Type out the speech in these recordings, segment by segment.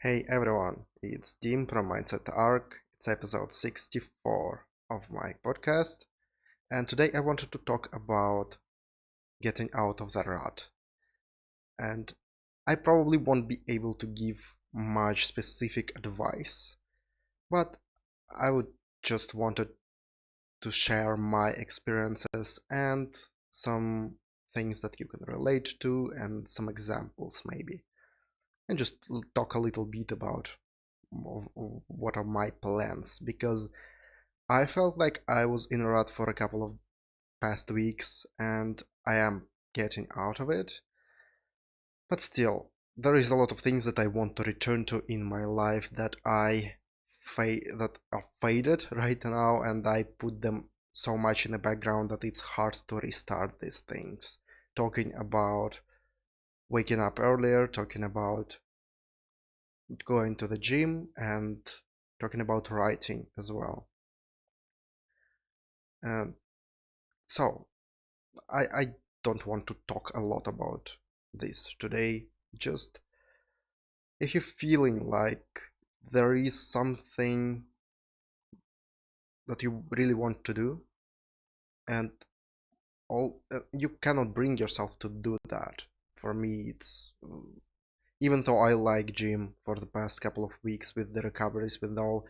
Hey everyone, it's Dean from Mindset Arc. It's episode 64 of my podcast, and today I wanted to talk about getting out of the rut. And I probably won't be able to give much specific advice, but I would just wanted to share my experiences and some things that you can relate to and some examples maybe, and just talk a little bit about what are my plans because I felt like I was in a rut for a couple of past weeks and I am getting out of it. But still, there is a lot of things that I want to return to in my life that that are faded right now, and I put them so much in the background that it's hard to restart these things. Talking about waking up earlier, talking about going to the gym, and talking about writing as well. And so I don't want to talk a lot about this today. Just if you're feeling like there is something that you really want to do and all you cannot bring yourself to do that. For me, it's even though I like gym for the past couple of weeks with the recoveries, with all.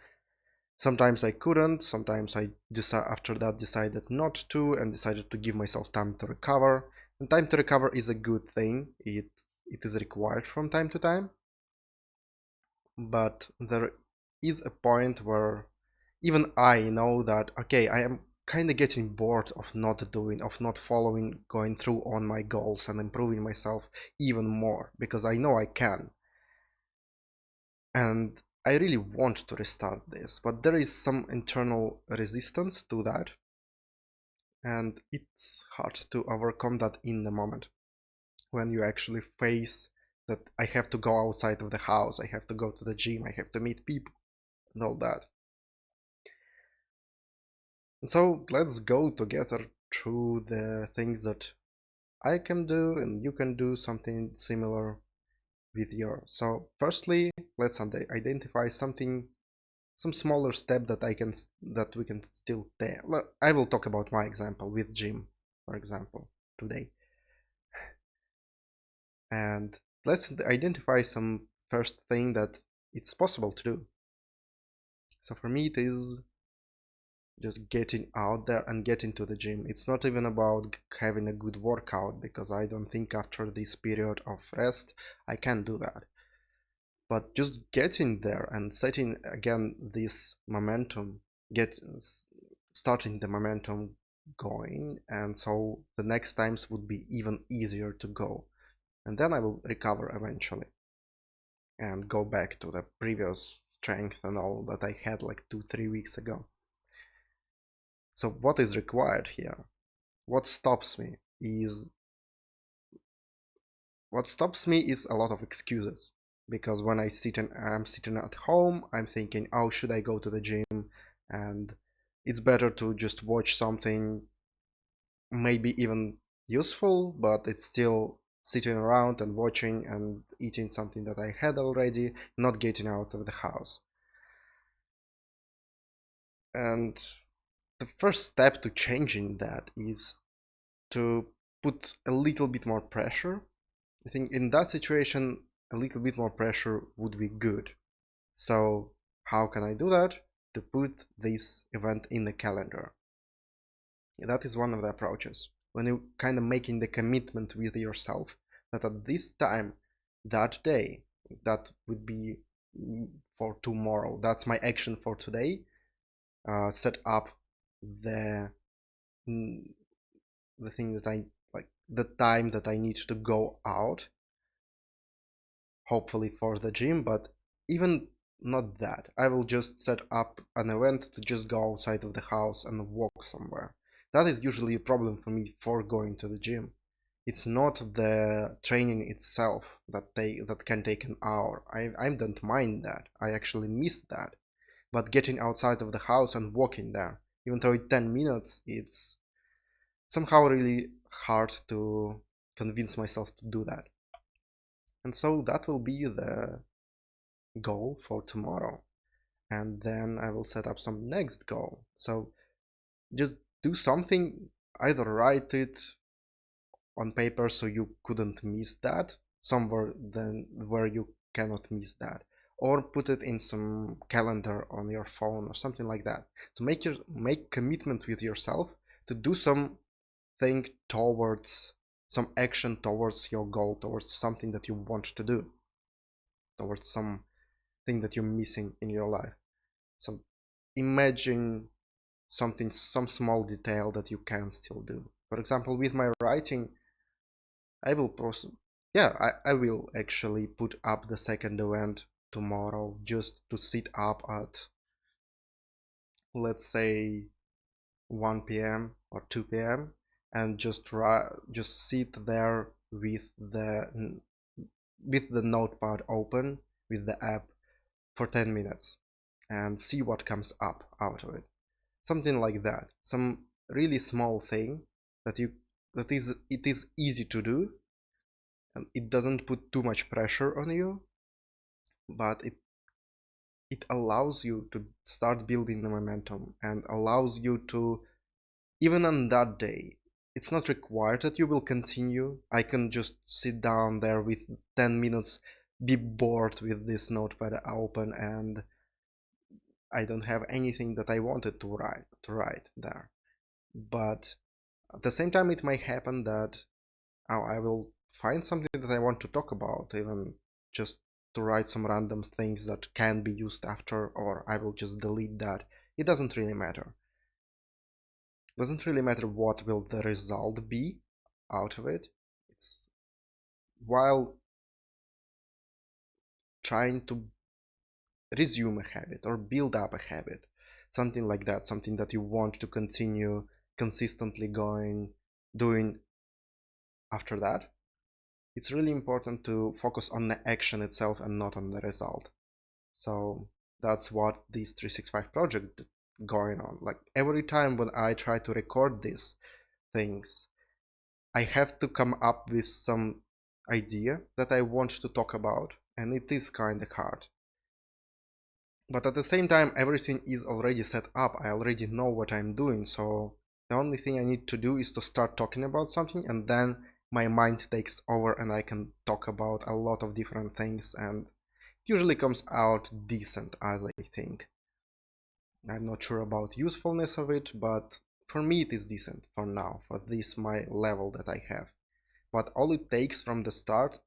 Sometimes I couldn't, sometimes I after that decided not to and decided to give myself time to recover. And time to recover is a good thing. It is required from time to time, but there is a point where even I know that okay, I am kind of getting bored of not following, going through on my goals and improving myself even more because I know I can. And I really want to restart this, but there is some internal resistance to that, and it's hard to overcome that in the moment when you actually face that I have to go outside of the house, I have to go to the gym, I have to meet people and all that. And so let's go together through the things that I can do and you can do something similar with your. So firstly, let's identify some smaller step that we can still take. I will talk about my example with gym, for example, today. And let's identify some first thing that it's possible to do. So for me, it is just getting out there and getting to the gym. It's not even about having a good workout because I don't think after this period of rest I can do that. But just getting there and setting again this momentum, get starting the momentum going, and so the next times would be even easier to go. And then I will recover eventually and go back to the previous strength and all that I had like 2-3 weeks ago. So what is required here? What stops me is a lot of excuses because when I'm sitting at home, I'm thinking, oh, should I go to the gym? And it's better to just watch something maybe even useful, but it's still sitting around and watching and eating something that I had already, not getting out of the house. And the first step to changing that is to put a little bit more pressure. I think in that situation, a little bit more pressure would be good. So how can I do that? To put this event in the calendar. That is one of the approaches. When you kind of making the commitment with yourself that at this time, that day, that would be for tomorrow. That's my action for today. Set up the mm, the thing that I like, the time that I need to go out, hopefully for the gym, but even not that. I will just set up an event to just go outside of the house and walk somewhere. That is usually a problem for me for going to the gym. It's not the training itself that can take an hour. I don't mind that. I actually miss that. But getting outside of the house and walking there, even though it's 10 minutes, it's somehow really hard to convince myself to do that. And so that will be the goal for tomorrow, and then I will set up some next goal. So just do something, either write it on paper so you couldn't miss that somewhere then where you cannot miss that, or put it in some calendar on your phone or something like that. So make commitment with yourself to do something towards some action towards your goal, towards something that you want to do, towards something that you're missing in your life. So imagine something, some small detail that you can still do. For example, with my writing, I will I will actually put up the second event tomorrow, just to sit up at, let's say, 1 p.m. or 2 p.m. and just sit there with the notepad open, with the app, for 10 minutes and see what comes up out of it. Something like that. Some really small thing that it is easy to do, and it doesn't put too much pressure on you, but it allows you to start building the momentum and allows you to, even on that day, it's not required that you will continue. I can just sit down there with 10 minutes, be bored with this notepad open, and I don't have anything that I wanted to write there. But at the same time, it might happen that I will find something that I want to talk about, even just to write some random things that can be used after, or I will just delete that. It doesn't really matter. It doesn't really matter what will the result be out of it. It's while trying to resume a habit or build up a habit, something like that, something that you want to continue consistently doing after that. It's really important to focus on the action itself and not on the result. So that's what this 365 project going on. Like every time when I try to record these things, I have to come up with some idea that I want to talk about, and it is kind of hard. But at the same time, everything is already set up. I already know what I'm doing, so the only thing I need to do is to start talking about something, and then my mind takes over and I can talk about a lot of different things, and it usually comes out decent, as I think. I'm not sure about usefulness of it, but for me it is decent for now, for this my level that I have. But all it takes from the start,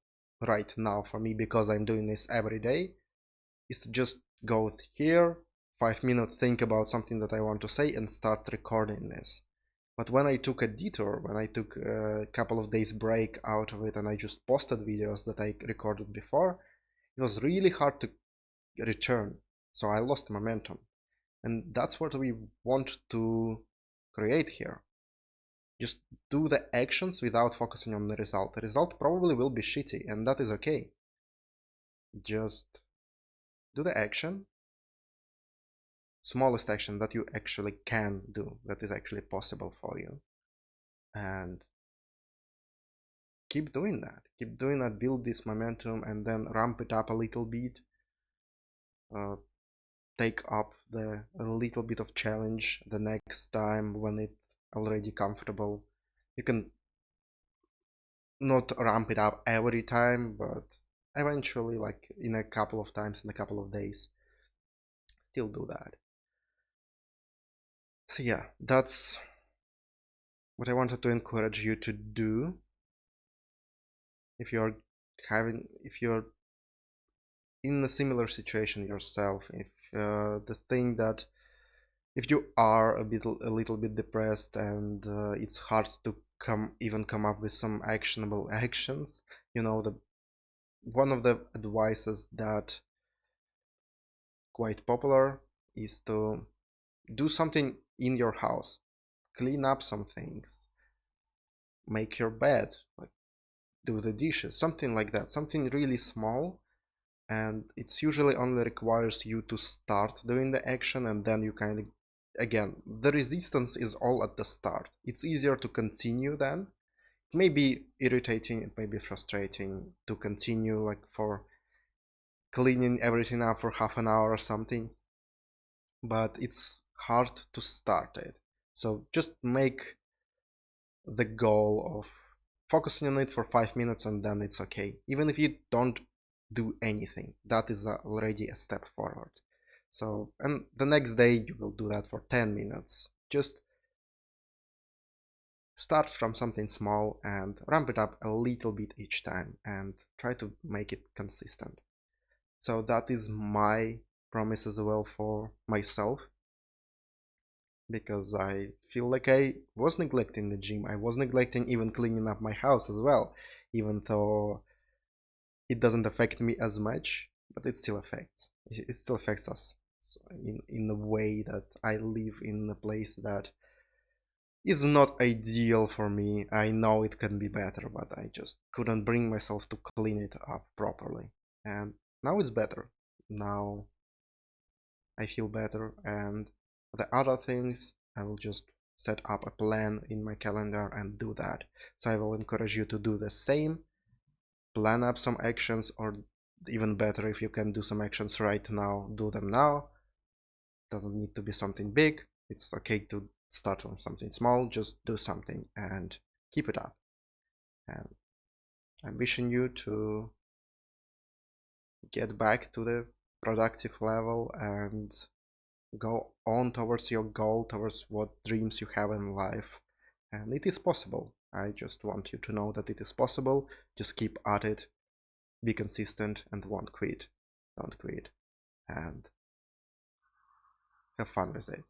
right now for me, because I'm doing this every day, is to just go here, 5 minutes, think about something that I want to say, and start recording this. But when I took a detour, when I took a couple of days break out of it and I just posted videos that I recorded before, it was really hard to return. So I lost momentum. And that's what we want to create here. Just do the actions without focusing on the result. The result probably will be shitty, and that is okay. Just do the action, smallest action that you actually can do, that is actually possible for you, and keep doing that. Keep doing that, build this momentum, and then ramp it up a little bit. Uh, take up a little bit of challenge the next time when it's already comfortable. You can not ramp it up every time, but eventually, like in a couple of times, in a couple of days, still do that. So yeah, that's what I wanted to encourage you to do if you're in a similar situation yourself, if the thing that if you are a little bit depressed and it's hard to come up with some actionable actions, the one of the advices that quite popular is to do something in your house, clean up some things, make your bed, like do the dishes, something like that, something really small. And it's usually only requires you to start doing the action, and then you kind of, again, the resistance is all at the start. It's easier to continue then. It may be irritating, it may be frustrating to continue like for cleaning everything up for half an hour or something, but it's hard to start it. So just make the goal of focusing on it for 5 minutes and then it's okay. Even if you don't do anything, that is already a step forward. So, and the next day you will do that for 10 minutes. Just start from something small and ramp it up a little bit each time and try to make it consistent. So that is my promise as well for myself, because I feel like I was neglecting the gym. I was neglecting even cleaning up my house as well, even though it doesn't affect me as much, but it still affects. It still affects us in a way that I live in a place that is not ideal for me. I know it can be better, but I just couldn't bring myself to clean it up properly. And now it's better. Now I feel better, and the other things I will just set up a plan in my calendar and do that. So I will encourage you to do the same, plan up some actions, or even better, if you can do some actions right now, do them now. Doesn't need to be something big. It's okay to start from something small, just do something and keep it up. And I'm wishing you to get back to the productive level and go on towards your goal, towards what dreams you have in life. And it is possible. I just want you to know that it is possible. Just keep at it, be consistent, and won't quit. Don't quit. And have fun with it.